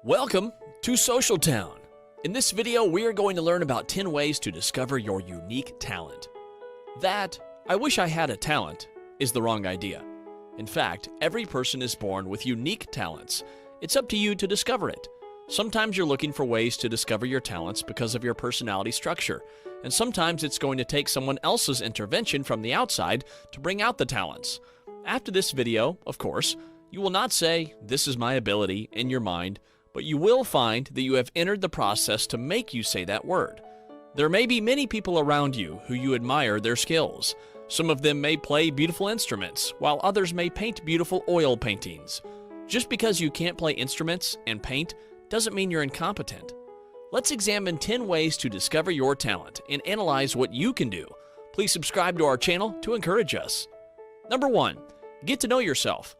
Welcome to Social Town. In this video, we are going to learn about 10 ways to discover your unique talent. That, I wish I had a talent, is the wrong idea. In fact, every person is born with unique talents. It's up to you to discover it. Sometimes you're looking for ways to discover your talents because of your personality structure, and sometimes it's going to take someone else's intervention from the outside to bring out the talents. After this video, of course, you will not say, "This is my ability," in your mind, but you will find that you have entered the process to make you say that word. There may be many people around you who you admire their skills. Some of them may play beautiful instruments, while others may paint beautiful oil paintings. Just because you can't play instruments and paint doesn't mean you're incompetent. Let's examine 10 ways to discover your talent and analyze what you can do. Please subscribe to our channel to encourage us. Number 1, get to know yourself.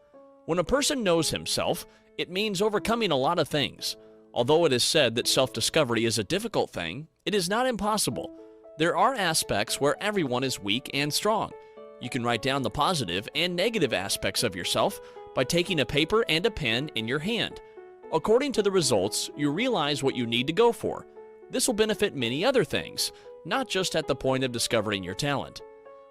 When a person knows himself, it means overcoming a lot of things. Although it is said that self-discovery is a difficult thing, it is not impossible. There are aspects where everyone is weak and strong. You can write down the positive and negative aspects of yourself by taking a paper and a pen in your hand. According to the results, you realize what you need to go for. This will benefit many other things, not just at the point of discovering your talent.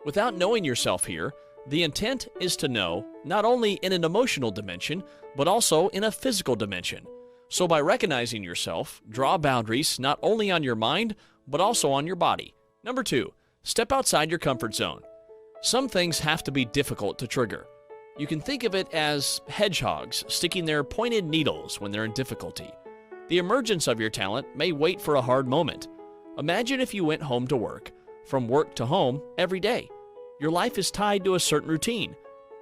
Without knowing yourself here, the intent is to know, not only in an emotional dimension, but also in a physical dimension. So by recognizing yourself, draw boundaries not only on your mind, but also on your body. Number 2, step outside your comfort zone. Some things have to be difficult to trigger. You can think of it as hedgehogs sticking their pointed needles when they're in difficulty. The emergence of your talent may wait for a hard moment. Imagine if you went home to work, from work to home, every day. Your life is tied to a certain routine.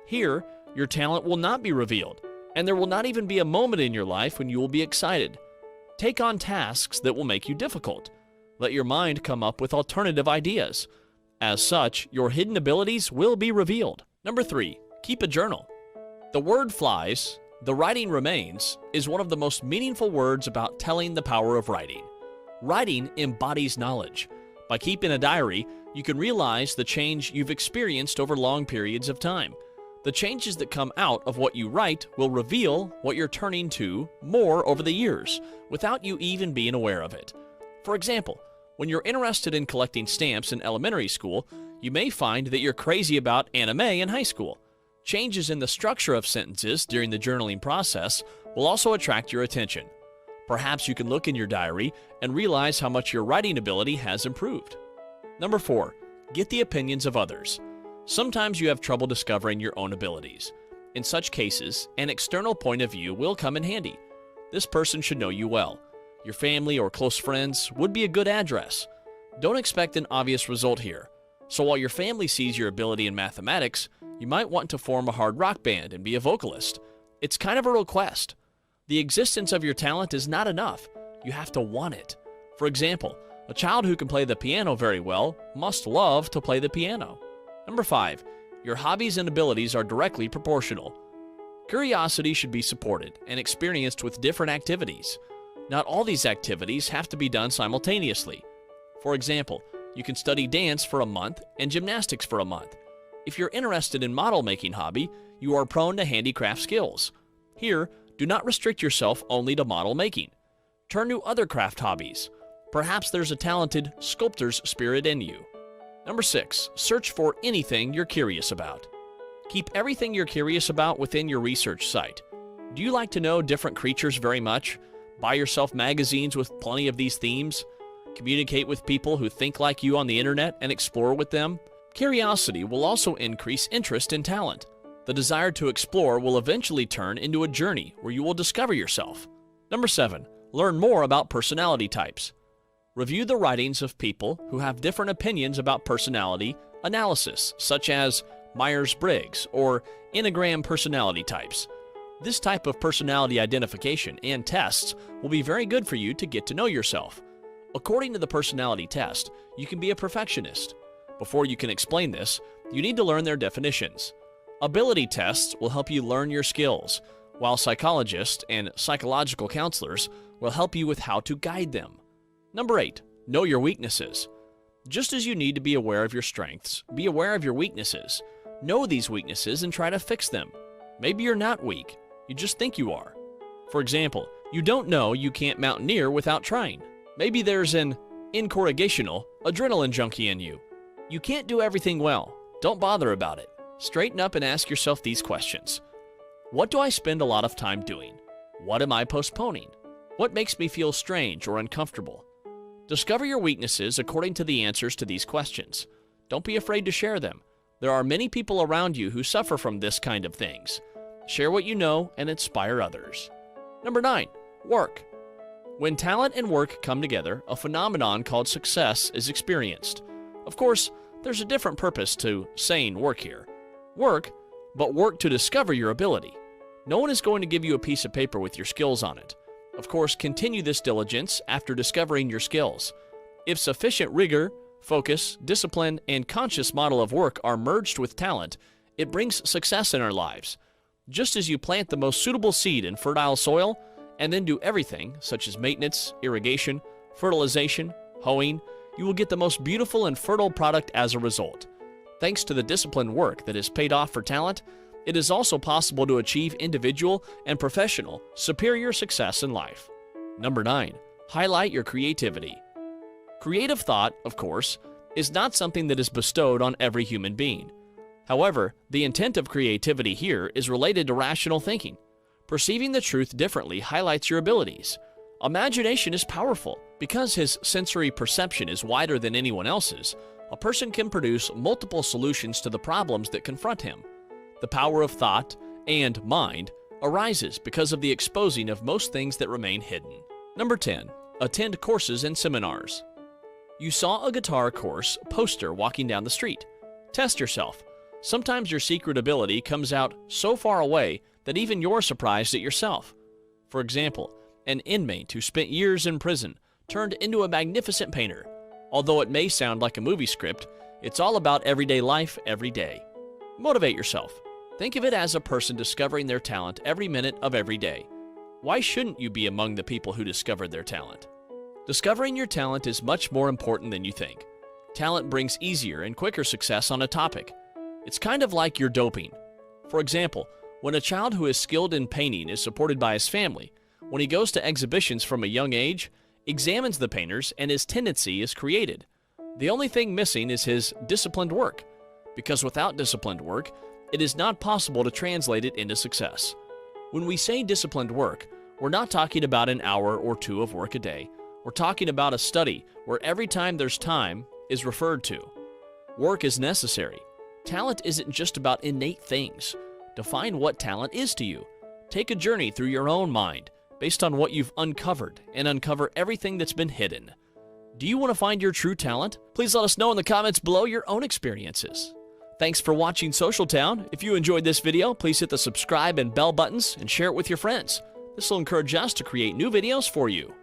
Here, your talent will not be revealed, and there will not even be a moment in your life when you will be excited. Take on tasks that will make you difficult. Let your mind come up with alternative ideas. As such, your hidden abilities will be revealed. Number 3, keep a journal. The word flies, the writing remains, is one of the most meaningful words about telling the power of writing. Writing embodies knowledge. By keeping a diary, you can realize the change you've experienced over long periods of time. The changes that come out of what you write will reveal what you're turning to more over the years, without you even being aware of it. For example, when you're interested in collecting stamps in elementary school, you may find that you're crazy about anime in high school. Changes in the structure of sentences during the journaling process will also attract your attention. Perhaps you can look in your diary and realize how much your writing ability has improved. Number 4, get the opinions of others. Sometimes you have trouble discovering your own abilities. In such cases, an external point of view will come in handy. This person should know you well. Your family or close friends would be a good address. Don't expect an obvious result here. So while your family sees your ability in mathematics, you might want to form a hard rock band and be a vocalist. It's kind of a request. The existence of your talent is not enough. You have to want it. For example, a child who can play the piano very well must love to play the piano. Number 5, your hobbies and abilities are directly proportional. Curiosity should be supported and experienced with different activities. Not all these activities have to be done simultaneously. For example, you can study dance for a month and gymnastics for a month. If you're interested in model making hobby, you are prone to handicraft skills. Here, do not restrict yourself only to model making. Turn to other craft hobbies. Perhaps there's a talented sculptor's spirit in you. Number 6, search for anything you're curious about. Keep everything you're curious about within your research site. Do you like to know different creatures very much? Buy yourself magazines with plenty of these themes? Communicate with people who think like you on the internet and explore with them? Curiosity will also increase interest in talent. The desire to explore will eventually turn into a journey where you will discover yourself. Number 7, learn more about personality types. Review the writings of people who have different opinions about personality analysis, such as Myers-Briggs or Enneagram personality types. This type of personality identification and tests will be very good for you to get to know yourself. According to the personality test, you can be a perfectionist. Before you can explain this, you need to learn their definitions. Ability tests will help you learn your skills, while psychologists and psychological counselors will help you with how to guide them. Number 8, know your weaknesses. Just as you need to be aware of your strengths, be aware of your weaknesses. Know these weaknesses and try to fix them. Maybe you're not weak, you just think you are. For example, You don't know you can't mountaineer without trying. Maybe there's an incorrigational adrenaline junkie in you. You can't do everything well. Don't bother about it. Straighten up and ask yourself these questions. What do I spend a lot of time doing? What am I postponing? What makes me feel strange or uncomfortable? Discover your weaknesses according to the answers to these questions. Don't be afraid to share them. There are many people around you who suffer from this kind of things. Share what you know and inspire others. Number 9, work. When talent and work come together, a phenomenon called success is experienced. Of course, there's a different purpose to saying work here. Work, but work to discover your ability. No one is going to give you a piece of paper with your skills on it. Of course, continue this diligence after discovering your skills. If sufficient rigor, focus, discipline, and conscious model of work are merged with talent, it brings success in our lives. Just as you plant the most suitable seed in fertile soil, and then do everything, such as maintenance, irrigation, fertilization, hoeing, you will get the most beautiful and fertile product as a result. Thanks to the disciplined work that is paid off for talent, it is also possible to achieve individual and professional superior success in life. Number 9, highlight your creativity. Creative thought, of course, is not something that is bestowed on every human being. However, the intent of creativity here is related to rational thinking. Perceiving the truth differently highlights your abilities. Imagination is powerful. Because his sensory perception is wider than anyone else's, a person can produce multiple solutions to the problems that confront him. The power of thought and mind arises because of the exposing of most things that remain hidden. Number 10, attend courses and seminars. You saw a guitar course poster walking down the street. Test yourself. Sometimes your secret ability comes out so far away that even you're surprised at yourself. For example, an inmate who spent years in prison turned into a magnificent painter. Although it may sound like a movie script, it's all about everyday life every day. Motivate yourself. Think of it as a person discovering their talent every minute of every day. Why shouldn't you be among the people who discovered their talent? Discovering your talent is much more important than you think. Talent brings easier and quicker success on a topic. It's kind of like your doping. For example, when a child who is skilled in painting is supported by his family, when he goes to exhibitions from a young age, examines the painters, and his tendency is created. The only thing missing is his disciplined work, because without disciplined work, it is not possible to translate it into success. When we say disciplined work, we're not talking about an hour or 2 of work a day. We're talking about a study where every time there's time is referred to. Work is necessary. Talent isn't just about innate things. Define what talent is to you. Take a journey through your own mind based on what you've uncovered and uncover everything that's been hidden. Do you want to find your true talent? Please let us know in the comments below your own experiences. Thanks for watching Social Town. If you enjoyed this video, please hit the subscribe and bell buttons and share it with your friends. This will encourage us to create new videos for you.